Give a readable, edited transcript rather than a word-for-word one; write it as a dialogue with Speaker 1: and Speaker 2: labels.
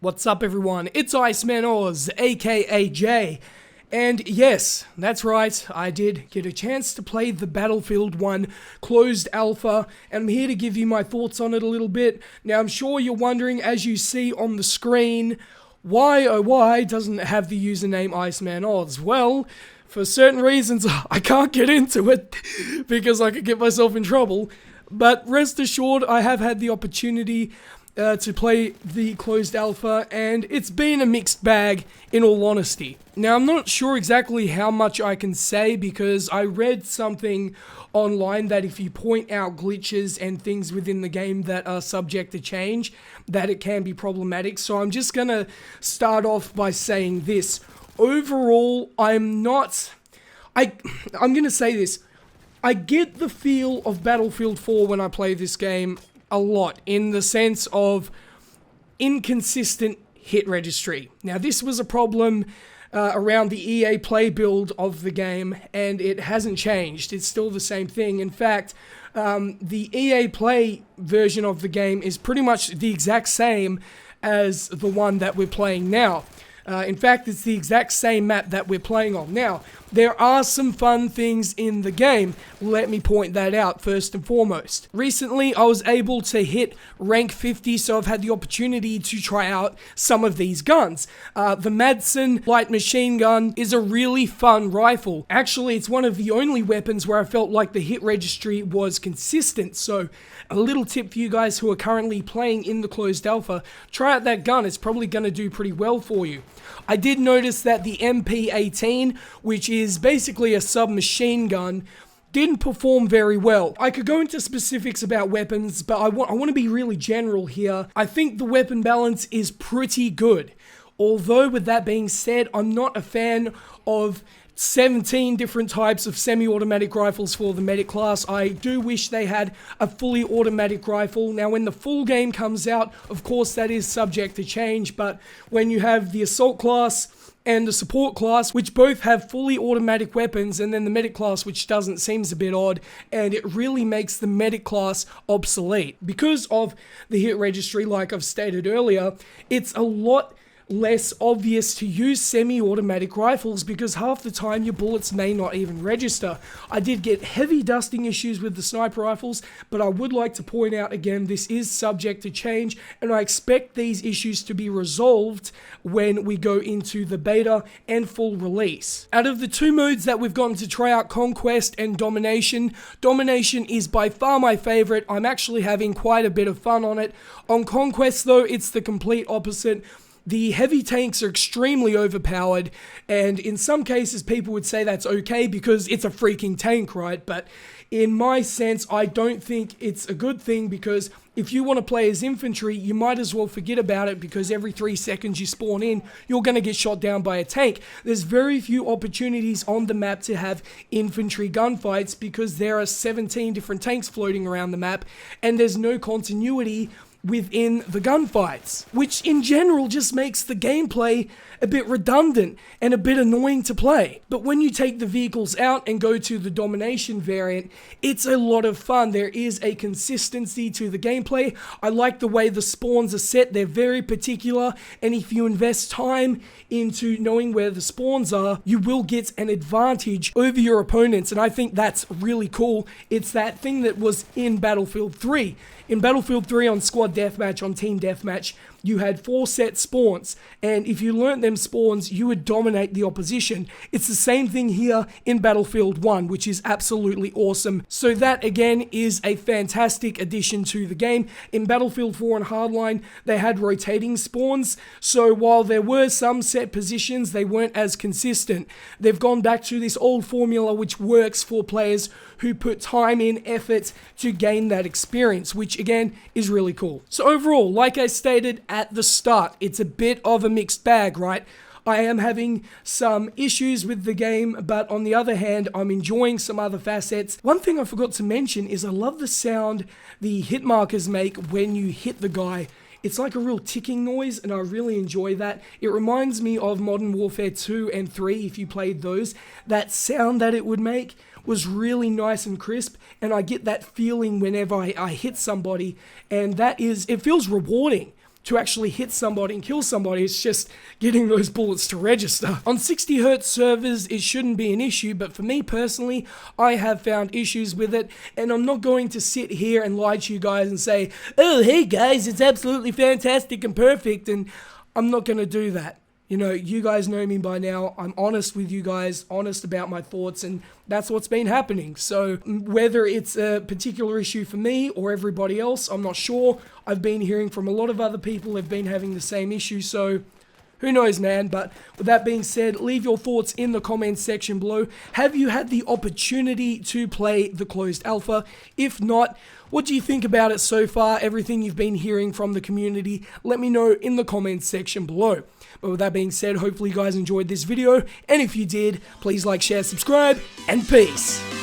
Speaker 1: What's up everyone, it's Iceman Oz, aka Jay, and yes, that's right, I did get a chance to play the Battlefield 1 closed alpha, and I'm here to give you my thoughts on it a little bit. Now I'm sure you're wondering, as you see on the screen, why oh why doesn't it have the username Iceman Oz? Well, for certain reasons I can't get into it, because I could get myself in trouble, but rest assured I have had the opportunity to play the closed alpha, and it's been a mixed bag in all honesty. Now I'm not sure exactly how much I can say, because I read something online that if you point out glitches and things within the game that are subject to change, that it can be problematic. So I'm just gonna start off by saying this. Overall, I'm gonna say this. I get the feel of Battlefield 4 when I play this game a lot, in the sense of inconsistent hit registry. Now this was a problem around the EA Play build of the game, and it hasn't changed. It's still the same thing. In fact, the EA Play version of the game is pretty much the exact same as the one that we're playing now. In fact, it's the exact same map that we're playing on. Now, there are some fun things in the game. Let me point that out first and foremost. Recently, I was able to hit rank 50, so I've had the opportunity to try out some of these guns. The Madsen light machine gun is a really fun rifle. Actually, it's one of the only weapons where I felt like the hit registry was consistent. So, a little tip for you guys who are currently playing in the closed alpha, try out that gun. It's probably going to do pretty well for you. I did notice that the MP18, which is basically a submachine gun, didn't perform very well. I could go into specifics about weapons, but I want to be really general here. I think the weapon balance is pretty good. Although, with that being said, I'm not a fan of 17 different types of semi-automatic rifles for the medic class. I do wish they had a fully automatic rifle. Now, when the full game comes out, of course, that is subject to change, but when you have the assault class and the support class, which both have fully automatic weapons, and then the medic class, which doesn't, seems a bit odd, and it really makes the medic class obsolete. Because of the hit registry, like I've stated earlier, it's a lot less obvious to use semi-automatic rifles, because half the time your bullets may not even register. I did get heavy dusting issues with the sniper rifles, but I would like to point out again, this is subject to change, and I expect these issues to be resolved when we go into the beta and full release. Out of the two modes that we've gotten to try out, Conquest and Domination, Domination is by far my favorite. I'm actually having quite a bit of fun on it. On Conquest though, it's the complete opposite. The heavy tanks are extremely overpowered, and in some cases people would say that's okay because it's a freaking tank, right? But in my sense, I don't think it's a good thing, because if you want to play as infantry, you might as well forget about it, because every 3 seconds you spawn in, you're going to get shot down by a tank. There's very few opportunities on the map to have infantry gunfights, because there are 17 different tanks floating around the map, and there's no continuity within the gunfights, which in general just makes the gameplay a bit redundant and a bit annoying to play. But when you take the vehicles out and go to the Domination variant, it's a lot of fun. There is a consistency to the gameplay. I like the way the spawns are set. They're very particular, and if you invest time into knowing where the spawns are, you will get an advantage over your opponents, and I think that's really cool. It's that thing that was in Battlefield 3. In Battlefield 3 on Squad Deathmatch, on Team Deathmatch, you had 4 set spawns, and if you learnt them spawns, you would dominate the opposition. It's the same thing here in Battlefield 1, which is absolutely awesome. So that, again, is a fantastic addition to the game. In Battlefield 4 and Hardline, they had rotating spawns, so while there were some set positions, they weren't as consistent. They've gone back to this old formula which works for players who put time in, effort to gain that experience, which again is really cool. So overall, like I stated at the start, it's a bit of a mixed bag, right? I am having some issues with the game, but on the other hand, I'm enjoying some other facets. One thing I forgot to mention is I love the sound the hit markers make when you hit the guy. It's like a real ticking noise, and I really enjoy that. It reminds me of Modern Warfare 2 and 3, if you played those. That sound that it would make was really nice and crisp, and I get that feeling whenever I hit somebody, and it feels rewarding. to actually hit somebody and kill somebody. It's just getting those bullets to register. On 60Hz servers, it shouldn't be an issue, but for me personally, I have found issues with it, and I'm not going to sit here and lie to you guys and say, oh, hey guys, it's absolutely fantastic and perfect, and I'm not going to do that. You know, you guys know me by now. I'm honest with you guys, honest about my thoughts, and that's what's been happening. So whether it's a particular issue for me or everybody else, I'm not sure. I've been hearing from a lot of other people who've been having the same issue, so who knows, man. But with that being said, leave your thoughts in the comments section below. Have you had the opportunity to play the closed alpha? If not, what do you think about it so far? Everything you've been hearing from the community, let me know in the comments section below. But with that being said, hopefully you guys enjoyed this video, and if you did, please like, share, subscribe, and peace.